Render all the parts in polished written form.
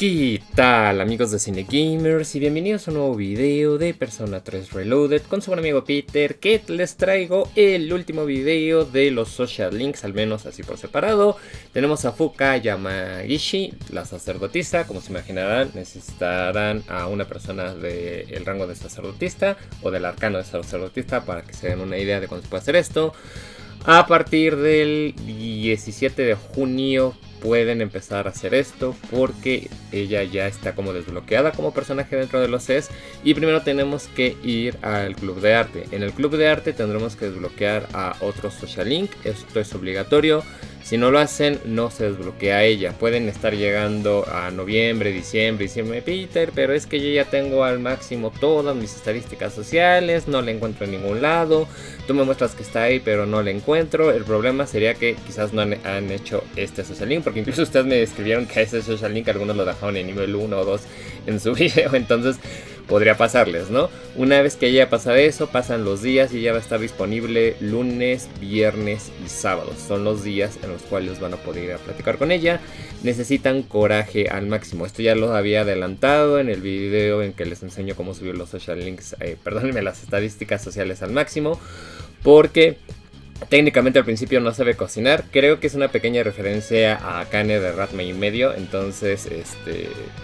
¿Qué tal, amigos de CINEGamers? Y bienvenidos a un nuevo video de Persona 3 Reloaded con su buen amigo Peter, que les traigo el último video de los social links, al menos así por separado. Tenemos a Fuuka Yamagishi, la sacerdotisa. Como se imaginarán, necesitarán a una persona del rango de sacerdotista o del arcano de sacerdotista para que se den una idea de cómo se puede hacer esto. A partir del 17 de junio pueden empezar a hacer esto porque ella ya está como desbloqueada como personaje dentro de los CES. Y primero tenemos que ir al club de arte. En el club de arte tendremos que desbloquear a otro social link. Esto es obligatorio. Si no lo hacen, no se desbloquea ella. Pueden estar llegando a noviembre, diciembre, Peter, pero es que yo ya tengo al máximo todas mis estadísticas sociales, no la encuentro en ningún lado. Tú me muestras que está ahí, pero no la encuentro. El problema sería que quizás no han hecho este social link, porque incluso ustedes me escribieron que ese social link algunos lo dejaron en nivel 1 o 2 en su video, entonces podría pasarles, ¿no? Una vez que ya pasa eso, pasan los días y ya va a estar disponible lunes, viernes y sábados. Son los días en los cuales van a poder ir a platicar con ella. Necesitan coraje al máximo. Esto ya lo había adelantado en el video en que les enseño cómo subir los social links, perdónenme, las estadísticas sociales al máximo, porque técnicamente al principio no sabe cocinar. Creo que es una pequeña referencia a Akane de Ratme y medio. Entonces,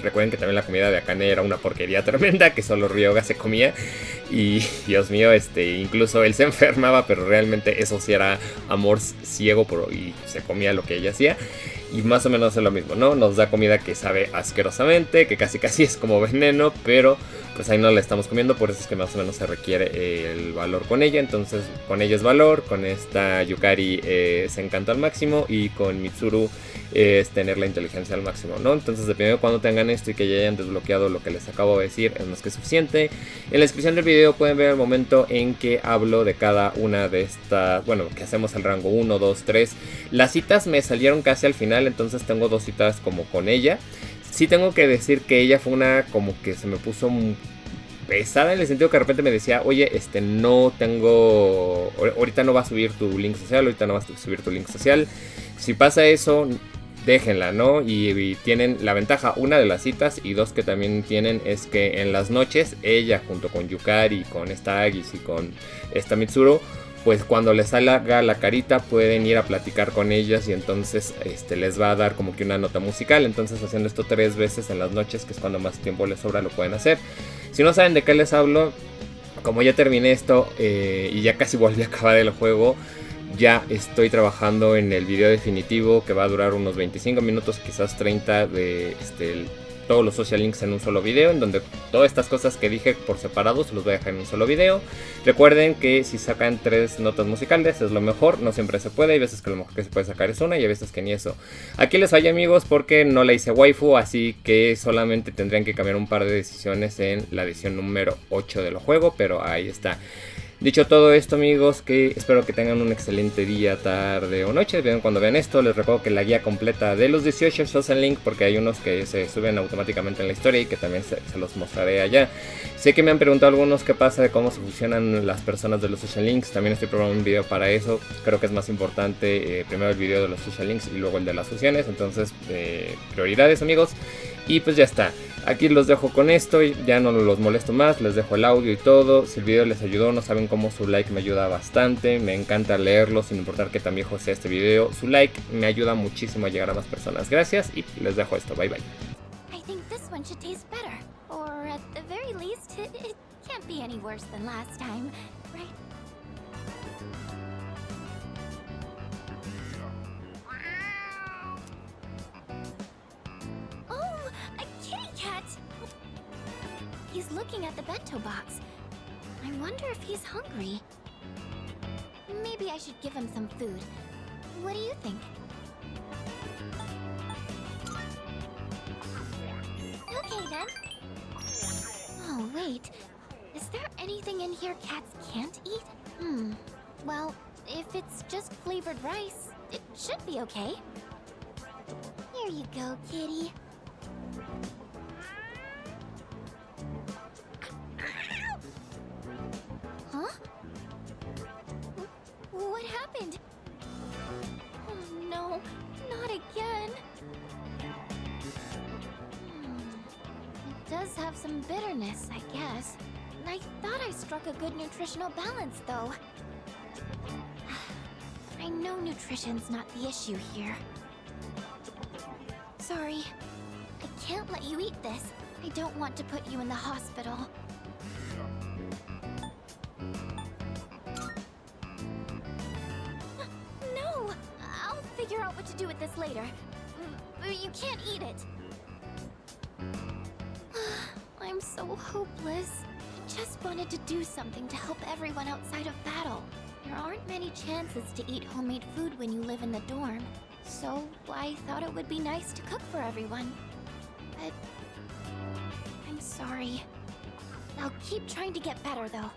recuerden que también la comida de Akane era una porquería tremenda que solo Ryoga se comía. Y Dios mío, incluso él se enfermaba, pero realmente eso sí era amor ciego y se comía lo que ella hacía. Y más o menos es lo mismo, ¿no? Nos da comida que sabe asquerosamente, que casi es como veneno, pero pues ahí no la estamos comiendo, por eso es que más o menos se requiere el valor con ella. Entonces con ella es valor, con esta Yukari es encanto al máximo y con Mitsuru es tener la inteligencia al máximo, ¿no? Entonces dependiendo de cuando tengan esto y que ya hayan desbloqueado lo que les acabo de decir, es más que suficiente. En la descripción del video pueden ver el momento en que hablo de cada una de estas, bueno, que hacemos el rango 1, 2, 3. Las citas me salieron casi al final, entonces tengo dos citas como con ella. Sí tengo que decir que ella fue una como que se me puso pesada en el sentido que de repente me decía, oye, no tengo, ahorita no va a subir tu link social, ahorita no va a subir tu link social. Si pasa eso, déjenla, ¿no? Y tienen la ventaja, una de las citas, y dos que también tienen, es que en las noches ella junto con Yukari, con esta Agis y con esta Mitsuru, pues cuando les salga la carita pueden ir a platicar con ellas y entonces les va a dar como que una nota musical. Entonces haciendo esto 3 veces en las noches, que es cuando más tiempo les sobra, lo pueden hacer. Si no saben de qué les hablo, como ya terminé esto y ya casi volví a acabar el juego, ya estoy trabajando en el video definitivo que va a durar unos 25 minutos, quizás 30 de todos los social links en un solo video, en donde todas estas cosas que dije por separado se los voy a dejar en un solo video. Recuerden que si sacan 3 notas musicales es lo mejor, no siempre se puede, hay veces que lo mejor que se puede sacar es una y hay veces que ni eso. Aquí les falla, amigos, porque no la hice waifu, así que solamente tendrían que cambiar un par de decisiones en la edición número 8 del juego, pero ahí está. Dicho todo esto, amigos, que espero que tengan un excelente día, tarde o noche. Bien, cuando vean esto, les recuerdo que la guía completa de los 18 social link, porque hay unos que se suben automáticamente en la historia y que también se los mostraré allá. Sé que me han preguntado algunos qué pasa de cómo se fusionan las personas de los social links. También estoy probando un video para eso. Creo que es más importante primero el video de los social links y luego el de las fusiones. Entonces, prioridades, amigos. Y pues ya está. Aquí los dejo con esto y ya no los molesto más, les dejo el audio y todo. Si el video les ayudó, no saben cómo su like me ayuda bastante. Me encanta leerlo sin importar qué tan viejo sea este video. Su like me ayuda muchísimo a llegar a más personas. Gracias y les dejo esto. Bye bye. I think this one should taste better. Or at the very least, it can't be any worse than last time, right? He's looking at the bento box. I wonder if he's hungry. Maybe I should give him some food. What do you think? Okay then. Oh wait, is there anything in here cats can't eat? Well, if it's just flavored rice, it should be okay. Here you go, kitty. Huh? What happened? Oh no, not again. does have some bitterness, I guess. I thought I struck a good nutritional balance, though. I know nutrition's not the issue here. Sorry. I can't let you eat this. I don't want to put you in the hospital. No! I'll figure out what to do with this later. You can't eat it. I'm so hopeless. I just wanted to do something to help everyone outside of battle. There aren't many chances to eat homemade food when you live in the dorm. So I thought it would be nice to cook for everyone. But I'm sorry. I'll keep trying to get better, though.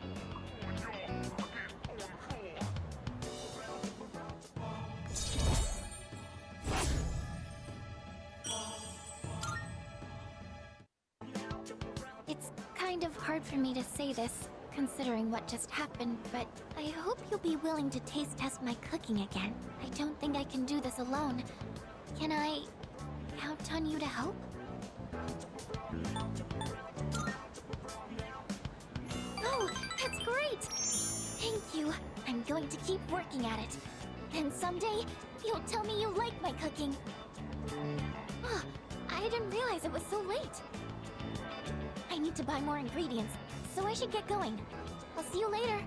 It's kind of hard for me to say this, considering what just happened, but I hope you'll be willing to taste test my cooking again. I don't think I can do this alone. Can I count on you to help? Oh, that's great! Thank you. I'm going to keep working at it. And someday, you'll tell me you like my cooking. Oh, I didn't realize it was so late. I need to buy more ingredients, so I should get going. I'll see you later.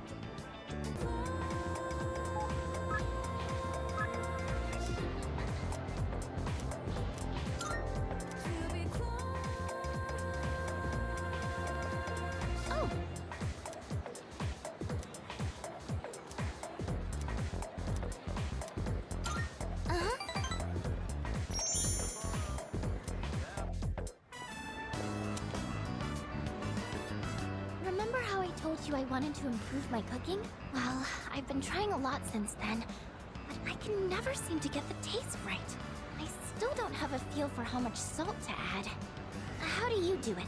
Oh! Remember how I told you I wanted to improve my cooking? Well, I've been trying a lot since then, but I can never seem to get the taste right. I still don't have a feel for how much salt to add. How do you do it?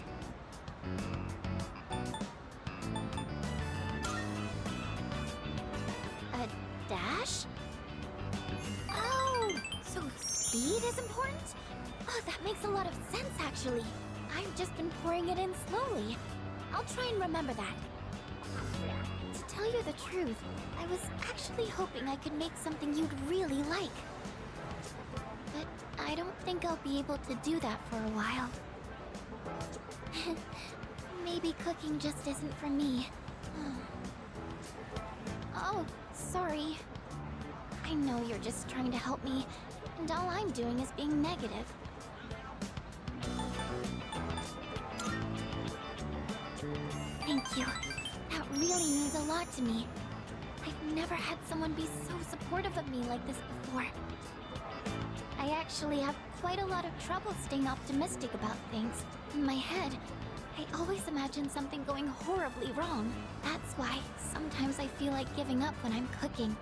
A dash? Oh, so speed is important? Oh, that makes a lot of sense, actually. I've just been pouring it in slowly. I'll try and remember that. To tell you the truth, I was actually hoping I could make something you'd really like. But I don't think I'll be able to do that for a while. Maybe cooking just isn't for me. Oh, sorry. I know you're just trying to help me, and all I'm doing is being negative. Thank you. That really means a lot to me. I've never had someone be so supportive of me like this before. I actually have quite a lot of trouble staying optimistic about things. In my head, I always imagine something going horribly wrong. That's why sometimes I feel like giving up when I'm cooking.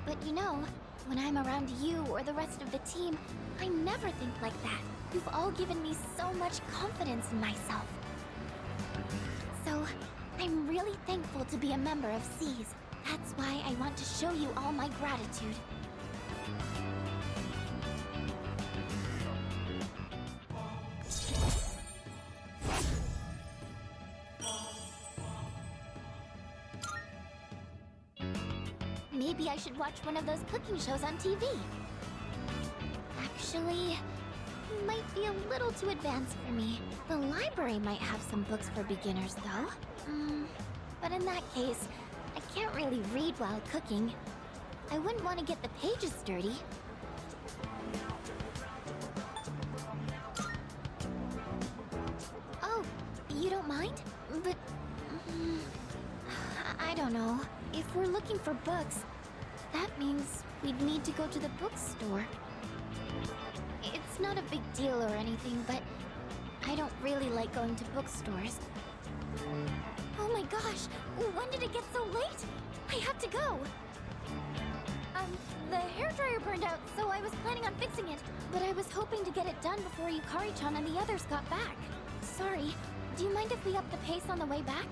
But you know, when I'm around you or the rest of the team, I never think like that. You've all given me so much confidence in myself. So, I'm really thankful to be a member of C's. That's why I want to show you all my gratitude. Maybe I should watch one of those cooking shows on TV. Actually, might be a little too advanced for me. The library might have some books for beginners, though. But in that case, I can't really read while cooking. I wouldn't want to get the pages dirty. Oh, you don't mind? But... I don't know. If we're looking for books, that means we'd need to go to the bookstore. It's not a big deal or anything, but I don't really like going to bookstores. Oh my gosh! When did it get so late? I have to go! The hairdryer burned out, so I was planning on fixing it. But I was hoping to get it done before Yukari-chan and the others got back. Sorry, do you mind if we up the pace on the way back?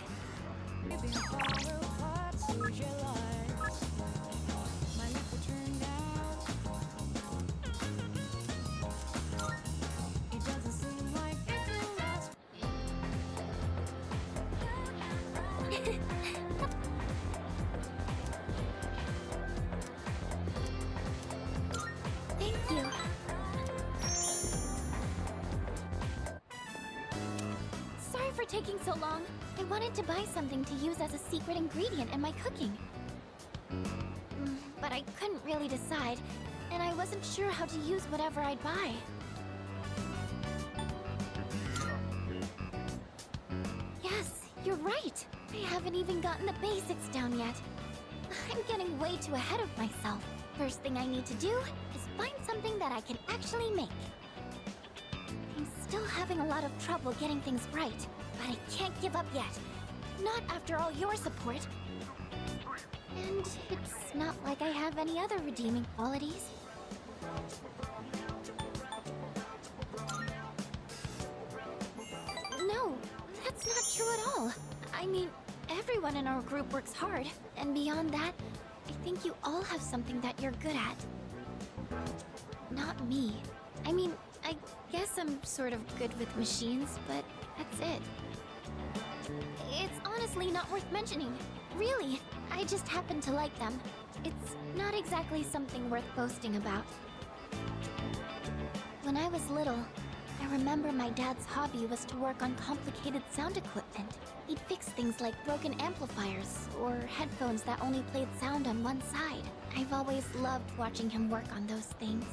Thank you. Sorry for taking so long. I wanted to buy something to use as a secret ingredient in my cooking. But I couldn't really decide, and I wasn't sure how to use whatever I'd buy. Yes, you're right. I haven't even gotten the basics down yet. I'm getting way too ahead of myself. First thing I need to do is find something that I can actually make. I'm still having a lot of trouble getting things right, but I can't give up yet. Not after all your support. And it's not like I have any other redeeming qualities. No, that's not true at all. I mean, everyone in our group works hard, and beyond that, I think you all have something that you're good at. Not me. I mean, I guess I'm sort of good with machines, but that's it. It's honestly not worth mentioning. Really, I just happen to like them. It's not exactly something worth boasting about. When I was little, I remember my dad's hobby was to work on complicated sound equipment. He'd fix things like broken amplifiers or headphones that only played sound on one side. I've always loved watching him work on those things.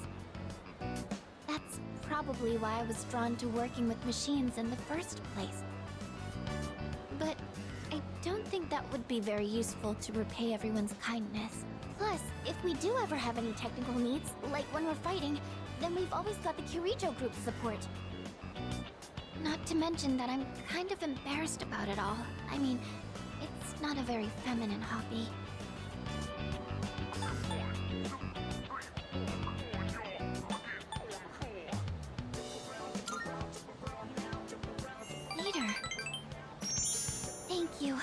That's probably why I was drawn to working with machines in the first place. But I don't think that would be very useful to repay everyone's kindness. Plus, if we do ever have any technical needs, like when we're fighting, then we've always got the Kirijo group's support. Not to mention that I'm kind of embarrassed about it all. I mean, it's not a very feminine hobby. Later. Thank you.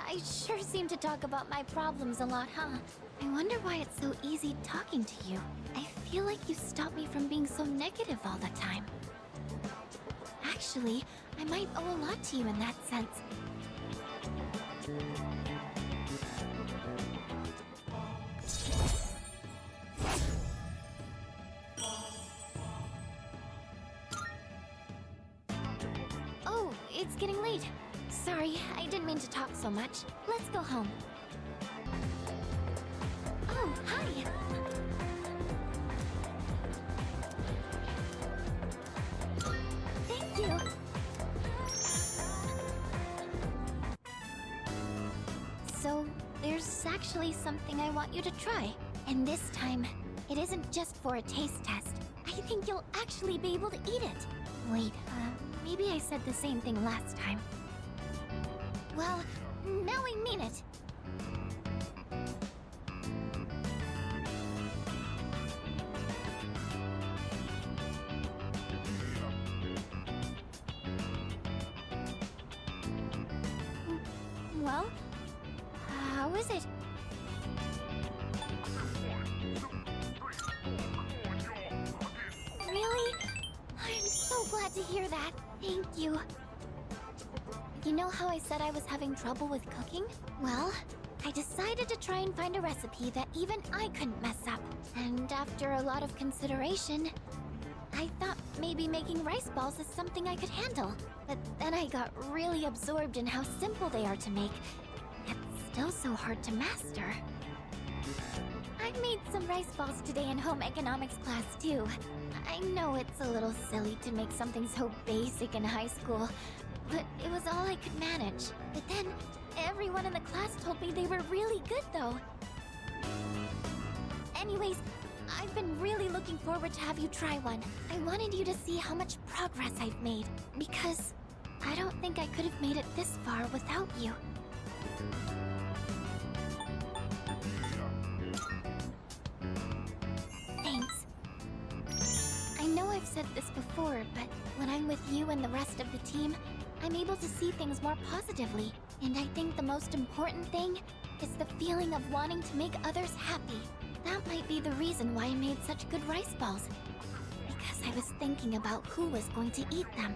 I sure seem to talk about my problems a lot, huh? I wonder why it's so easy talking to you. I feel like you stop me from being so negative all the time. Actually, I might owe a lot to you in that sense. Oh, it's getting late. Sorry, I didn't mean to talk so much. Let's go home. Oh, hi! Thank you! So, there's actually something I want you to try. And this time, it isn't just for a taste test. I think you'll actually be able to eat it. Wait, maybe I said the same thing last time. Well, now I mean it. Well, how is it? Really? I'm so glad to hear that. Thank you. You know how I said I was having trouble with cooking? Well, I decided to try and find a recipe that even I couldn't mess up. And after a lot of consideration, I thought maybe making rice balls is something I could handle. But then I got really absorbed in how simple they are to make, yet still so hard to master. I made some rice balls today in home economics class too. I know it's a little silly to make something so basic in high school, but it was all I could manage. But then, everyone in the class told me they were really good though. Anyways, I've been really looking forward to have you try one. I wanted you to see how much progress I've made, because I don't think I could have made it this far without you. Thanks. I know I've said this before, but when I'm with you and the rest of the team, I'm able to see things more positively. And I think the most important thing is the feeling of wanting to make others happy. That might be the reason why I made such good rice balls. Because I was thinking about who was going to eat them.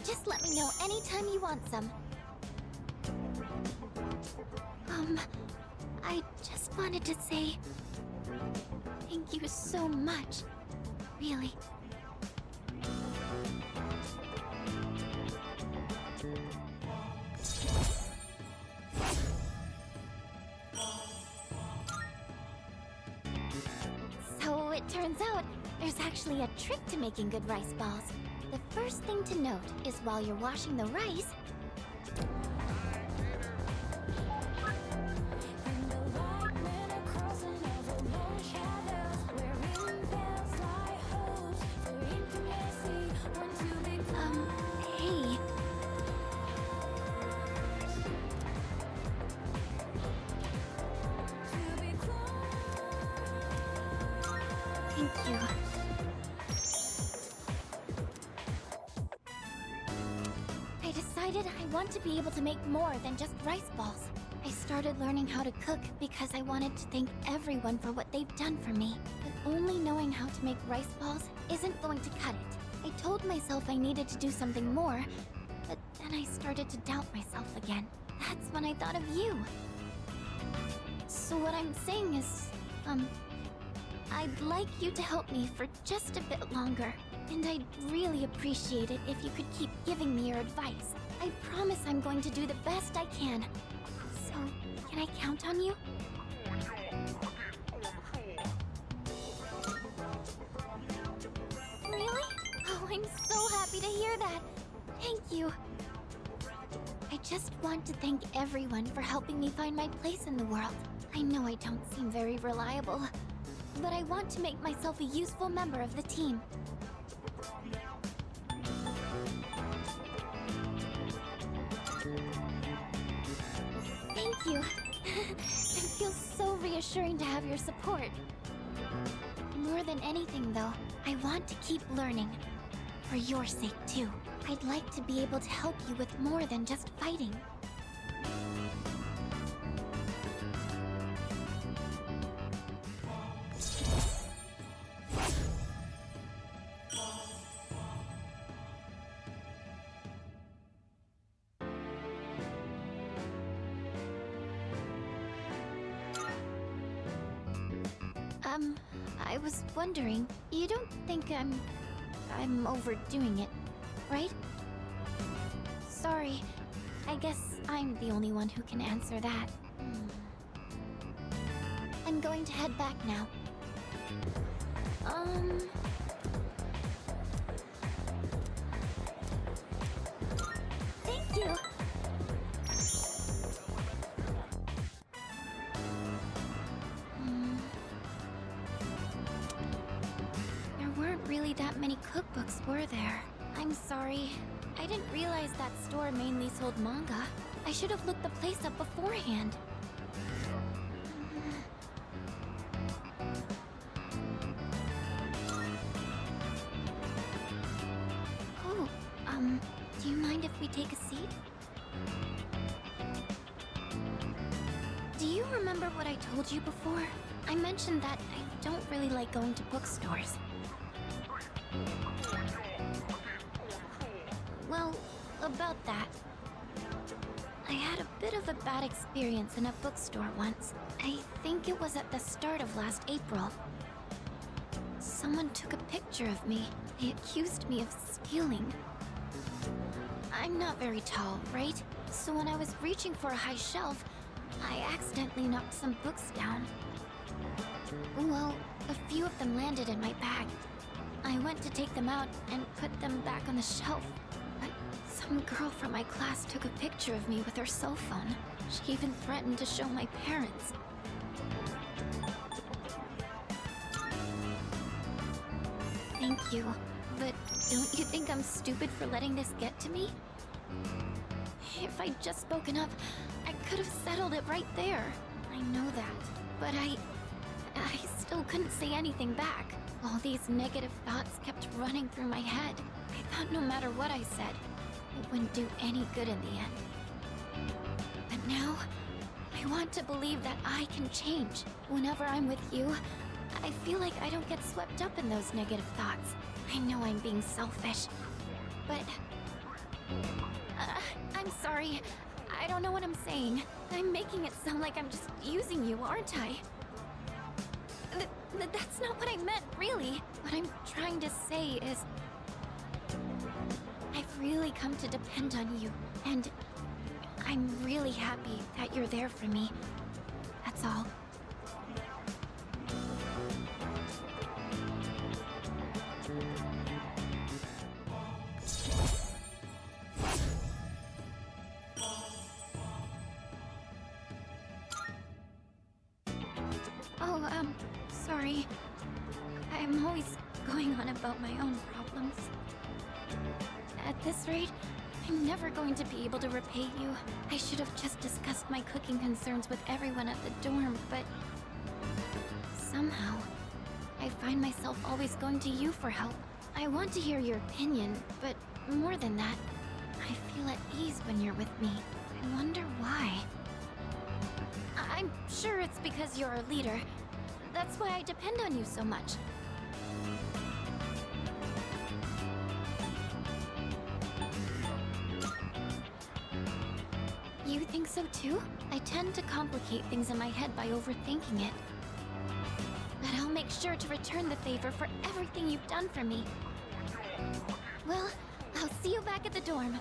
Just let me know anytime you want some. I just wanted to say thank you so much. Really. So it turns out there's actually a trick to making good rice balls. The first thing to note is while you're washing the rice, hey. Thank you. I decided I want to be able to make more than just rice balls. I started learning how to cook because I wanted to thank everyone for what they've done for me. But only knowing how to make rice balls isn't going to cut it. I told myself I needed to do something more, but then I started to doubt myself again. That's when I thought of you. So what I'm saying is, I'd like you to help me for just a bit longer. And I'd really appreciate it if you could keep giving me your advice. I promise I'm going to do the best I can. So, can I count on you? Really? Oh, I'm so happy to hear that. Thank you. I just want to thank everyone for helping me find my place in the world. I know I don't seem very reliable, but I want to make myself a useful member of the team. Thank you. It feels so reassuring to have your support. More than anything, though, I want to keep learning. For your sake, too. I'd like to be able to help you with more than just fighting. I was wondering, you don't think I'm overdoing it, right? Sorry, I guess I'm the only one who can answer that. I'm going to head back now. Thank you! Really that many cookbooks were there. I'm sorry. I didn't realize that store mainly sold manga. I should have looked the place up beforehand. Oh, do you mind if we take a seat? Do you remember what I told you before? I mentioned that I don't really like going to bookstores. Well, about that. I had a bit of a bad experience in a bookstore once. I think it was at the start of last April. Someone took a picture of me. They accused me of stealing. I'm not very tall, right? So when I was reaching for a high shelf, I accidentally knocked some books down. Well, a few of them landed in my bag. I went to take them out and put them back on the shelf. But some girl from my class took a picture of me with her cell phone. She even threatened to show my parents. Thank you. But don't you think I'm stupid for letting this get to me? If I'd just spoken up, I could have settled it right there. I know that. But I still couldn't say anything back. All these negative thoughts kept running through my head. I thought no matter what I said, it wouldn't do any good in the end. But now, I want to believe that I can change. Whenever I'm with you, I feel like I don't get swept up in those negative thoughts. I know I'm being selfish, but I'm sorry. I don't know what I'm saying. I'm making it sound like I'm just using you, aren't I? That's not what I meant, really. What I'm trying to say is... I've really come to depend on you, and I'm really happy that you're there for me. That's all. Oh, sorry. I'm always going on about my own problems. At this rate, I'm never going to be able to repay you. I should have just discussed my cooking concerns with everyone at the dorm, but... somehow, I find myself always going to you for help. I want to hear your opinion, but more than that, I feel at ease when you're with me. I wonder why. I'm sure it's because you're our leader. That's why I depend on you so much. You think so too? I tend to complicate things in my head by overthinking it. But I'll make sure to return the favor for everything you've done for me. Well, I'll see you back at the dorm.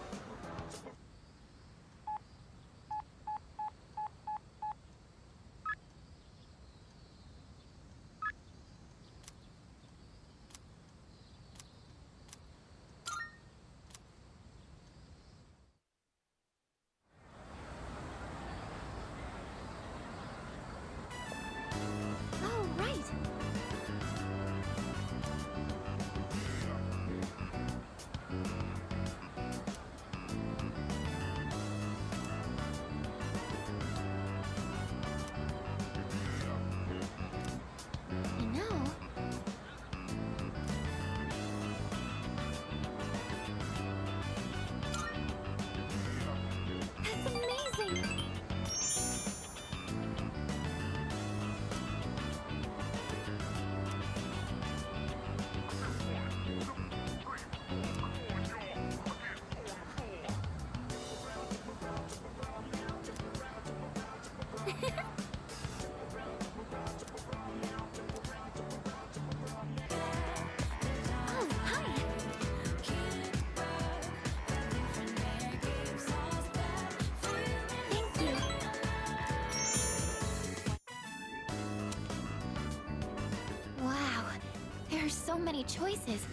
So many choices.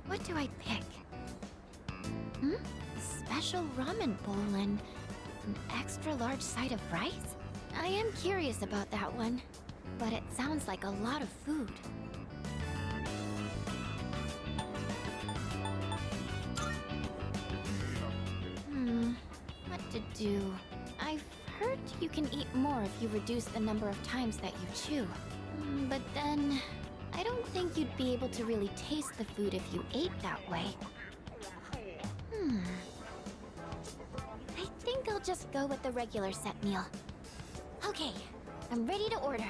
What do I pick? A special ramen bowl and an extra large side of rice? I am curious about that one, but it sounds like a lot of food. What to do? I've heard you can eat more if you reduce the number of times that you chew. But then... I don't think you'd be able to really taste the food if you ate that way. I think I'll just go with the regular set meal. Okay, I'm ready to order.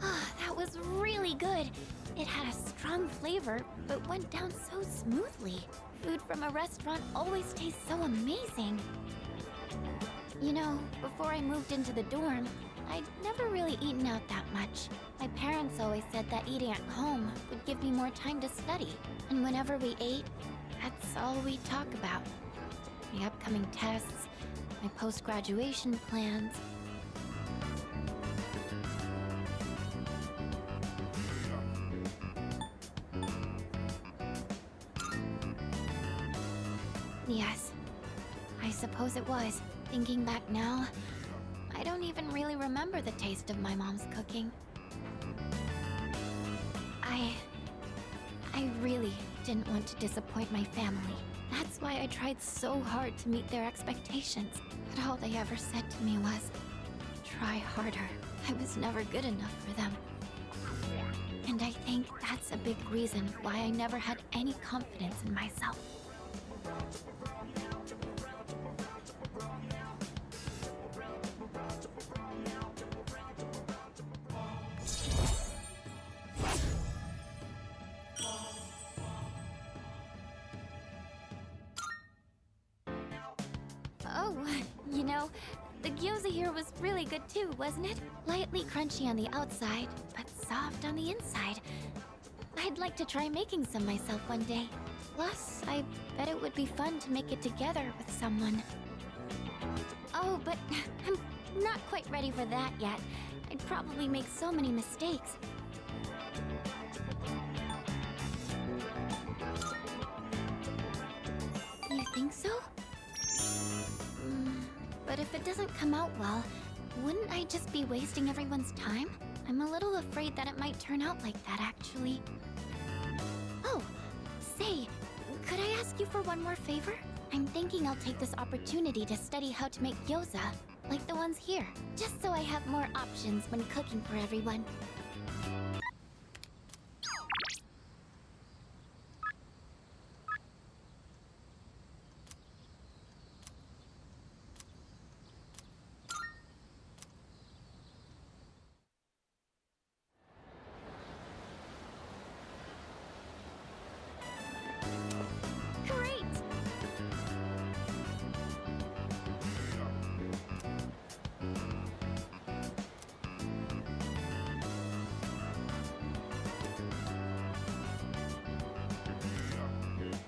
That was really good. It had a strong flavor, but went down so smoothly. Food from a restaurant always tastes so amazing. You know, before I moved into the dorm, I'd never really eaten out that much. My parents always said that eating at home would give me more time to study. And whenever we ate, that's all we'd talk about. My upcoming tests, my post-graduation plans. Yes, I suppose it was. Thinking back now, I don't even really remember the taste of my mom's cooking. I really didn't want to disappoint my family. That's why I tried so hard to meet their expectations. But all they ever said to me was, try harder. I was never good enough for them. And I think that's a big reason why I never had any confidence in myself. know, the gyoza here was really good too, wasn't it? Lightly crunchy on the outside, but soft on the inside. I'd like to try making some myself one day. Plus, I bet it would be fun to make it together with someone. Oh, but I'm not quite ready for that yet. I'd probably make so many mistakes. You think so? But if it doesn't come out well, wouldn't I just be wasting everyone's time? I'm a little afraid that it might turn out like that, actually. Oh, say, could I ask you for one more favor? I'm thinking I'll take this opportunity to study how to make gyoza, like the ones here, just so I have more options when cooking for everyone. Great!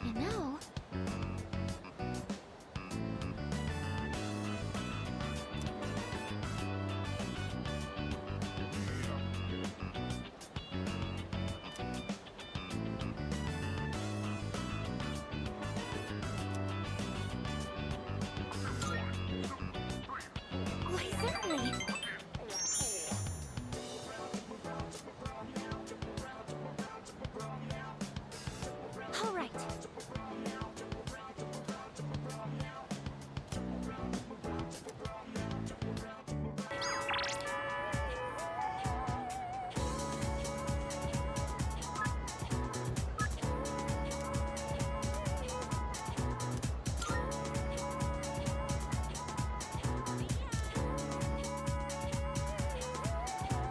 You know, why certainly. All right.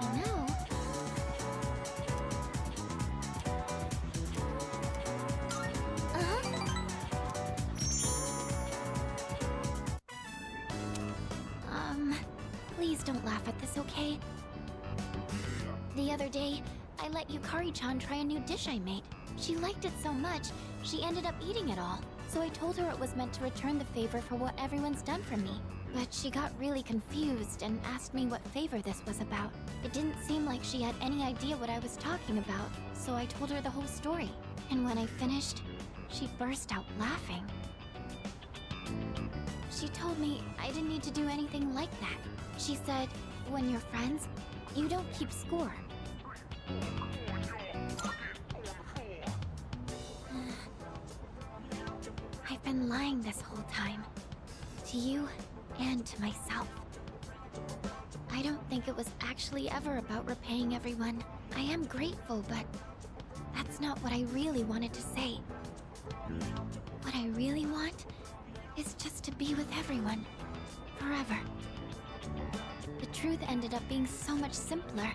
You know, please don't laugh at this, okay? The other day, I let Yukari-chan try a new dish I made. She liked it so much, she ended up eating it all. So I told her it was meant to return the favor for what everyone's done for me. But she got really confused and asked me what favor this was about. It didn't seem like she had any idea what I was talking about, so I told her the whole story. And when I finished, she burst out laughing. She told me I didn't need to do anything like that. She said, when you're friends, you don't keep score. I've been lying this whole time. To you and to myself. I don't think it was actually ever about repaying everyone. I am grateful, but that's not what I really wanted to say. What I really want is just to be with everyone. Forever. The truth ended up being so much simpler,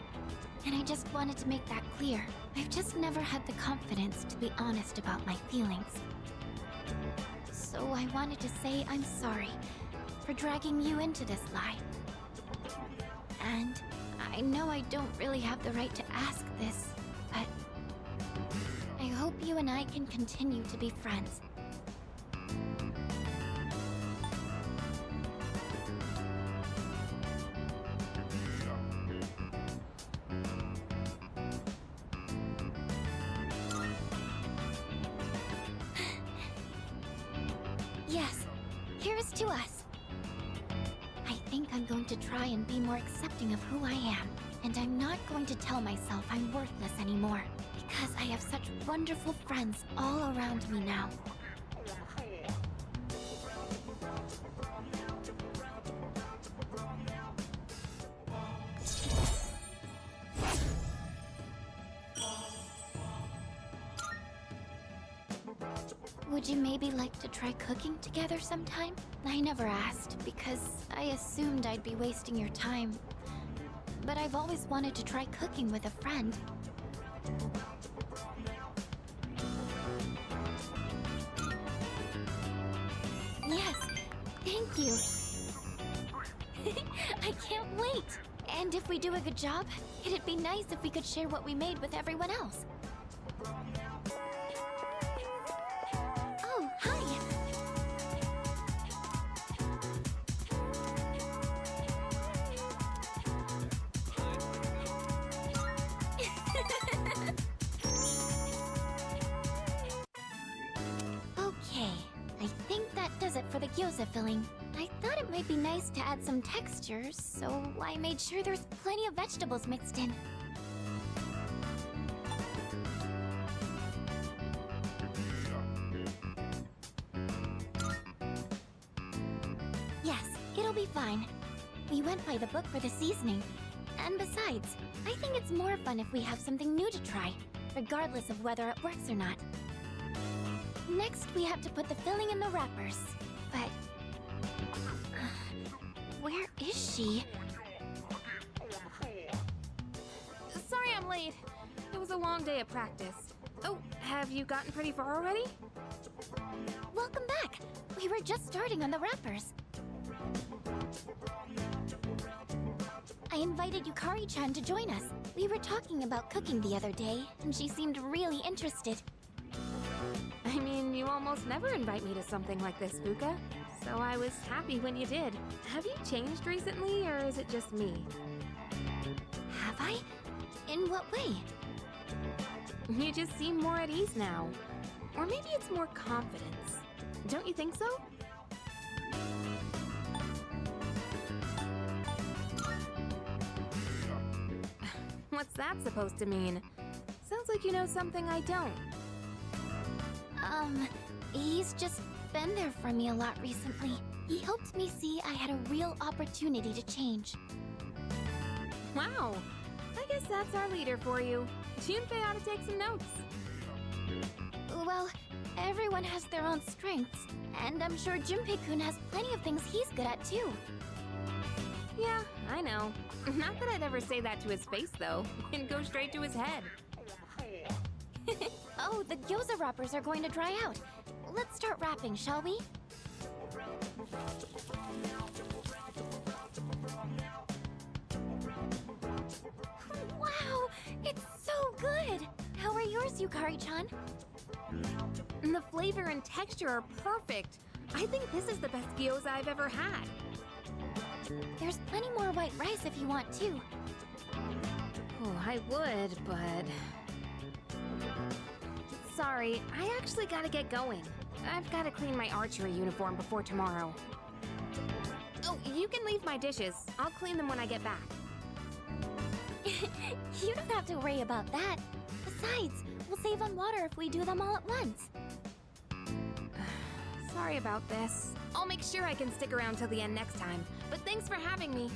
and I just wanted to make that clear. I've just never had the confidence to be honest about my feelings. So I wanted to say I'm sorry for dragging you into this lie. And I know I don't really have the right to ask this, but I hope you and I can continue to be friends. Yes, here's to us. I think I'm going to try and be more accepting of who I am. And I'm not going to tell myself I'm worthless anymore. Because I have such wonderful friends all around me now. Would you maybe like to try cooking together sometime? I never asked because I assumed I'd be wasting your time. But I've always wanted to try cooking with a friend. Yes, thank you. I can't wait! And if we do a good job, it'd be nice if we could share what we made with everyone else. Oh, hi! Okay, I think that does it for the gyoza filling. I thought it might be nice to add some texture, so I made sure there's plenty of vegetables mixed in. Yes, it'll be fine. We went by the book for the seasoning. And besides, I think it's more fun if we have something new to try, regardless of whether it works or not. Next, we have to put the filling in the wrappers. But... where is she? Sorry I'm late. It was a long day of practice. Oh, have you gotten pretty far already? Welcome back! We were just starting on the wrappers. I invited Yukari-chan to join us. We were talking about cooking the other day, and she seemed really interested. I mean, you almost never invite me to something like this, Fuuka. So I was happy when you did. Have you changed recently, or is it just me? Have I? In what way? You just seem more at ease now. Or maybe it's more confidence. Don't you think so? What's that supposed to mean? Sounds like you know something I don't. He's just been there for me a lot recently. He helped me see I had a real opportunity to change. Wow, I guess that's our leader for you. Junpei ought to take some notes. Well, everyone has their own strengths, and I'm sure Junpei-kun has plenty of things he's good at too. Yeah, I know. Not that I'd ever say that to his face, though. It'd go straight to his head. Oh, the gyoza wrappers are going to dry out. Let's start wrapping, shall we? Wow, it's so good! How are yours, Yukari-chan? The flavor and texture are perfect. I think this is the best gyoza I've ever had. There's plenty more white rice if you want too. Oh, I would, but... Sorry, I actually gotta get going. I've gotta clean my archery uniform before tomorrow. Oh, you can leave my dishes. I'll clean them when I get back. You don't have to worry about that. Besides, we'll save on water if we do them all at once. Sorry about this. I'll make sure I can stick around till the end next time. But thanks for having me.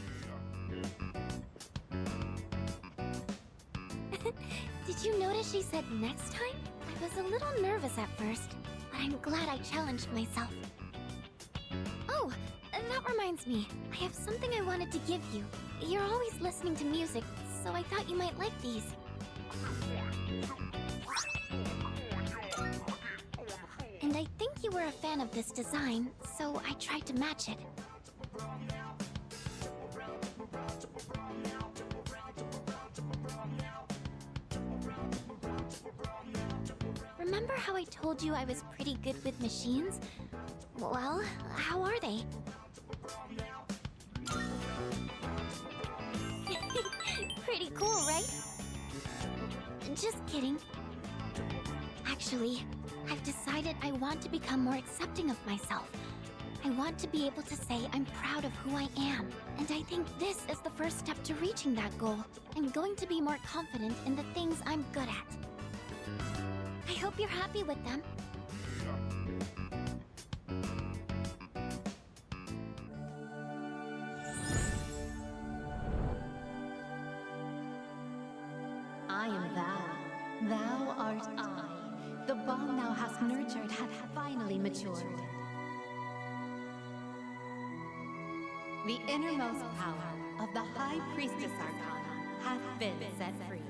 Did you notice she said next time? I was a little nervous at first, but I'm glad I challenged myself. Oh, that reminds me. I have something I wanted to give you. You're always listening to music, so I thought you might like these. And I think you were a fan of this design, so I tried to match it. Remember how I told you I was pretty good with machines? Well, how are they? Pretty cool, right? Just kidding. Actually, I've decided I want to become more accepting of myself. I want to be able to say I'm proud of who I am. And I think this is the first step to reaching that goal. I'm going to be more confident in the things I'm good at. I hope you're happy with them. I am thou. Thou art I. The bond thou hast nurtured hath finally matured. The innermost power of the High Priestess Arcana hath been set free.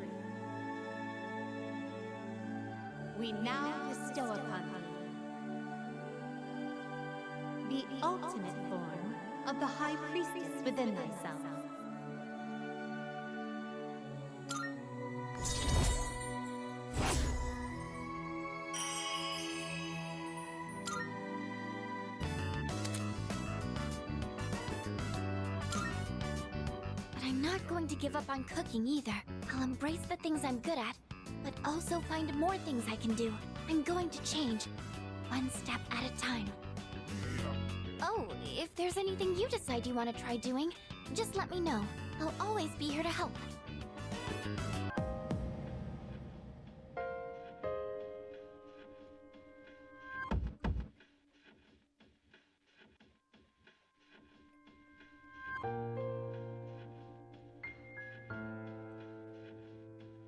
We now bestow upon thee the ultimate form of the High Priestess within thyself. But I'm not going to give up on cooking either. I'll embrace the things I'm good at, but also find more things I can do. I'm going to change, one step at a time. Oh, if there's anything you decide you want to try doing, just let me know. I'll always be here to help.